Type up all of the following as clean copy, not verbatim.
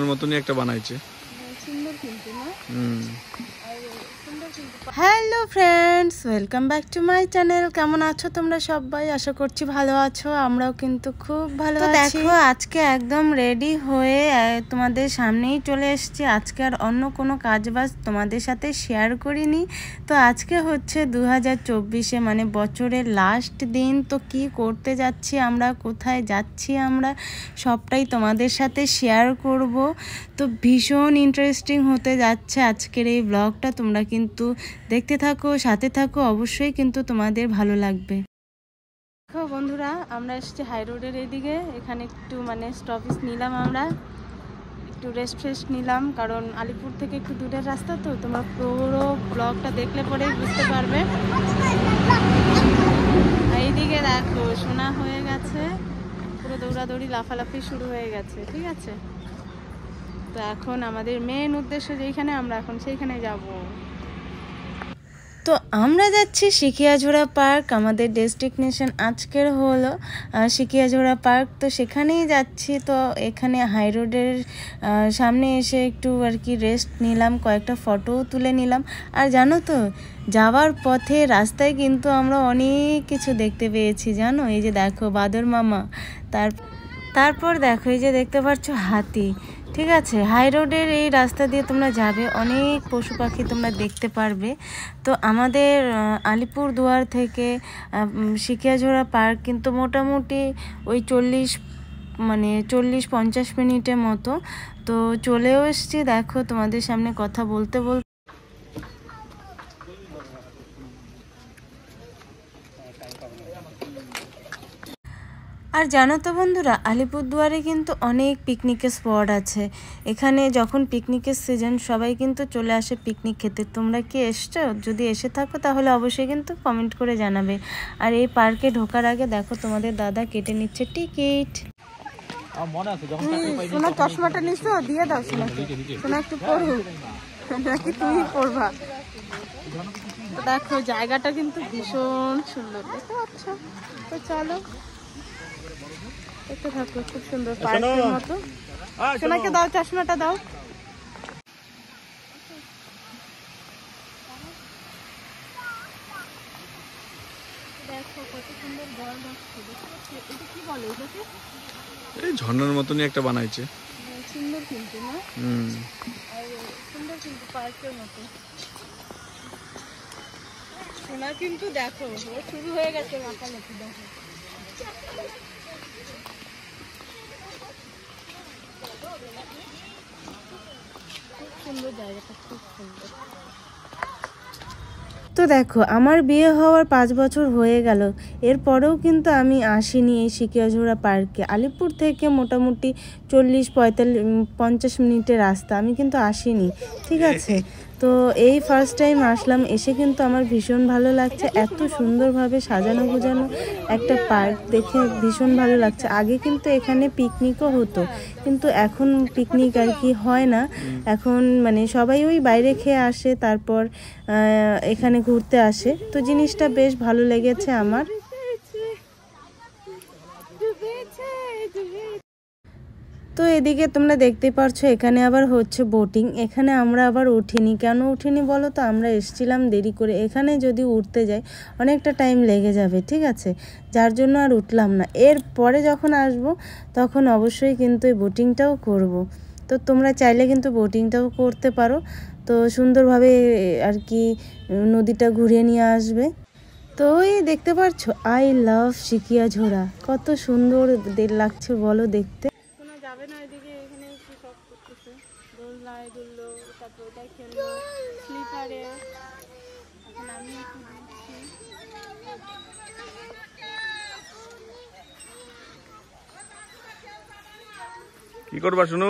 মতনই একটা বানাইছে সুন্দর কিন্তু না। Hello friends, welcome back to my channel. কেমন আছো তোমরা সবাই? আশা করছি ভালো আছো, আমরাও কিন্তু খুব ভালো আছি। দেখো আজকে একদম রেডি হয়ে তোমাদের সামনেই চলে এসেছি। আজকে আর অন্য কোনো কাজবাজ তোমাদের সাথে শেয়ার করিনি। তো আজকে হচ্ছে 2024 মানে বছরের লাস্ট দিন। তো কি করতে যাচ্ছি আমরা, কোথায় যাচ্ছি আমরা, সবটাই তোমাদের সাথে শেয়ার করব। তো ভীষণ ইন্টারেস্টিং হতে যাচ্ছে আজকের এই ব্লগটা। তোমরা কিন্তু দেখতে থাকো, সাথে থাকো, অবশ্যই কিন্তু তোমাদের ভালো লাগবে। দেখো বন্ধুরা, আমরা এসেছি হাই রোডের এইদিকে। এখানে একটু স্টপেজ নিলাম, আমরা একটু রেস্ট নিলাম, কারণ আলিপুর থেকে একটু দূরের রাস্তা। তো তোমরা পুরো ব্লগটা দেখলে পরেই বুঝতে পারবে। এইদিকে দেখো সোনা হয়ে গেছে, পুরো দৌড়াদৌড়ি লাফালাফি শুরু হয়ে গেছে, ঠিক আছে। তো এখন আমাদের মেন উদ্দেশ্য যেখানে, আমরা এখন সেইখানে যাব। তো আমরা যাচ্ছি সিকিয়াঝোড়া পার্ক। আমাদের ডেস্টিনেশন আজকের হলো সিকিয়াঝোড়া পার্ক। তো সেখানেই যাচ্ছি। তো এখানে হাই রোডের সামনে এসে একটু আর কি রেস্ট নিলাম, কয়েকটা ফটোও তুলে নিলাম। আর জানো তো, যাওয়ার পথে রাস্তায় কিন্তু আমরা অনেক কিছু দেখতে পেয়েছি, জানো। এই যে দেখো বাদর মামা, তারপর দেখো এই যে দেখতে পাচ্ছ হাতি, ঠিক আছে। হাই রোডের এই রাস্তা দিয়ে তোমরা যাবে, অনেক পশু পাখি তোমরা দেখতে পারবে। তো আমাদের আলিপুরদুয়ার থেকে সিকিয়াঝোড়া পার্ক কিন্তু মোটামুটি ওই 40-50 মিনিটের মতো। তো চলেও এসেছি, দেখো তোমাদের সামনে কথা বলতে বলতে। আর জানো তো বন্ধুরা, আলিপুরদুয়ারে কিন্তু অনেক পিকনিকের স্পট আছে। এখানে যখন পিকনিকের সিজন, সবাই কিন্তু চলে আসে পিকনিক খেতে। তোমরা কি এসছো? যদি এসে থাকো তাহলে অবশ্যই কিন্তু কমেন্ট করে জানাবে। আর এই পার্কে ঢোকার আগে দেখো তোমাদের দাদা কেটে নিচ্ছে টিকিট। সোনা চশমাটা নিছো, দিয়ে দাও সোনা, সোনা একটু পড়ো নাকি তুমি পড়বা। দেখো জায়গাটা কিন্তু ভীষণ সুন্দর, দেখতে পাচ্ছ। তো চলো দেখতে থাকো, খুব সুন্দর পার্কের মতো। সোনাকে দাও, চশমাটা দাও। দেখো কত সুন্দর বল আসছে, এটা কি বলে এটাকে? এই ঝর্ণার মতনই একটা বানাইছে। সুন্দর কিন্তু না? আর সুন্দর কিন্তু পার্কের মতো। সোনা কিন্তু দেখো শুরু হয়ে গেছে মাখামাখি, দেখো খুব সুন্দর জায়গাটা, খুব সুন্দর। তো দেখো আমার বিয়ে হওয়ার 5 বছর হয়ে গেল, এরপরেও কিন্তু আমি আসিনি এই সিকিয়াঝোড়া পার্কে। আলিপুর থেকে মোটামুটি 40-50 মিনিটের রাস্তা, আমি কিন্তু আসিনি, ঠিক আছে। তো এই ফার্স্ট টাইম আসলাম, এসে কিন্তু আমার ভীষণ ভালো লাগছে। এত সুন্দরভাবে সাজানো গোছানো একটা পার্ক দেখে ভীষণ ভালো লাগছে। আগে কিন্তু এখানে পিকনিকও হতো, কিন্তু এখন পিকনিক আর কি হয় না। এখন সবাই ওই বাইরে খেয়ে আসে, তারপর এখানে ঘুরতে আসে। তো জিনিসটা বেশ ভালো লেগেছে আমার। তো এদিকে তোমরা দেখতে পারছো, এখানে আবার হচ্ছে বোটিং। এখানে আমরা আবার উঠিনি। কেন উঠিনি বলো তো? আমরা এসেছিলাম দেরি করে। এখানে যদি উঠতে যাই অনেকটা টাইম লেগে যাবে, ঠিক আছে, যার জন্য আর উঠলাম না। এরপরে যখন আসব তখন অবশ্যই কিন্তু এই বোটিংটাও করব। তো তোমরা চাইলে কিন্তু বোটিংটাও করতে পারো। তো সুন্দরভাবে আর কি নদীটা ঘুরিয়ে নিয়ে আসবে। তো এই দেখতে পাচ্ছ, আই লাভ সিকিয়াঝোড়া, কত সুন্দর লাগছে বলো দেখতে। শোনা যাবে না এদিকে, এখানে কি সব করতেছে, দোলনায় দুললো, তারপর ওটাই খেললো স্লিপারে। এখন আমি একটু দিচ্ছি। কি করবা শুনো?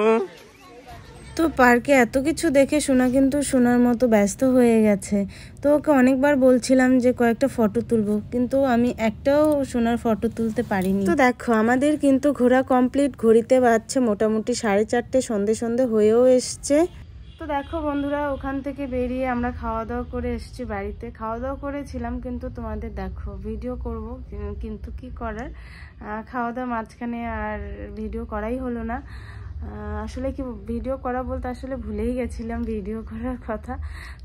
তো পার্কে এত কিছু দেখে সোনা কিন্তু শোনার মতো ব্যস্ত হয়ে গেছে। তো ওকে অনেকবার বলছিলাম যে কয়েকটা ফটো তুলবো, কিন্তু আমি একটাও সোনার ফটো তুলতে পারিনি। তো দেখো আমাদের কিন্তু ঘোরা কমপ্লিট। ঘড়িতে বাজছে মোটামুটি 4:30, সন্ধে হয়েও এসছে। তো তো দেখো বন্ধুরা, ওখান থেকে বেরিয়ে আমরা খাওয়া দাওয়া করে এসেছি বাড়িতে। খাওয়া দাওয়া করেছিলাম, কিন্তু তোমাদের দেখো ভিডিও করব, কিন্তু কি করার, খাওয়া দাওয়া মাঝখানে আর ভিডিও করাই হলো না। আসলে কি ভিডিও করা বলতে আসলে ভুলেই গেছিলাম ভিডিও করার কথা।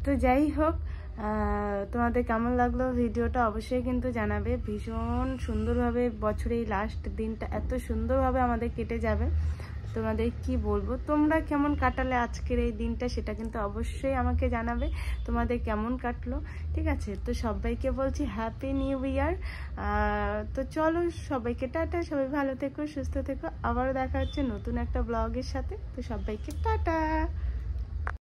তো যাই হোক, তোমাদের কেমন লাগলো ভিডিওটা অবশ্যই কিন্তু জানাবে। ভীষণ সুন্দরভাবে বছরের লাস্ট দিনটা এত সুন্দরভাবে আমাদের কেটে যাবে, তোমাদের কি বলবো। তোমরা কেমন কাটালে আজকের এই দিনটা, সেটা কিন্তু অবশ্যই আমাকে জানাবে তোমাদের কেমন কাটলো। ঠিক আছে, তো সবাইকে বলছি হ্যাপি নিউ ইয়ার। তো চলো সবাইকে টাটা, সবাই ভালো থেকো, সুস্থ থেকো। আবারও দেখা হচ্ছে নতুন একটা ব্লগের সাথে। তো সবাইকে টাটা।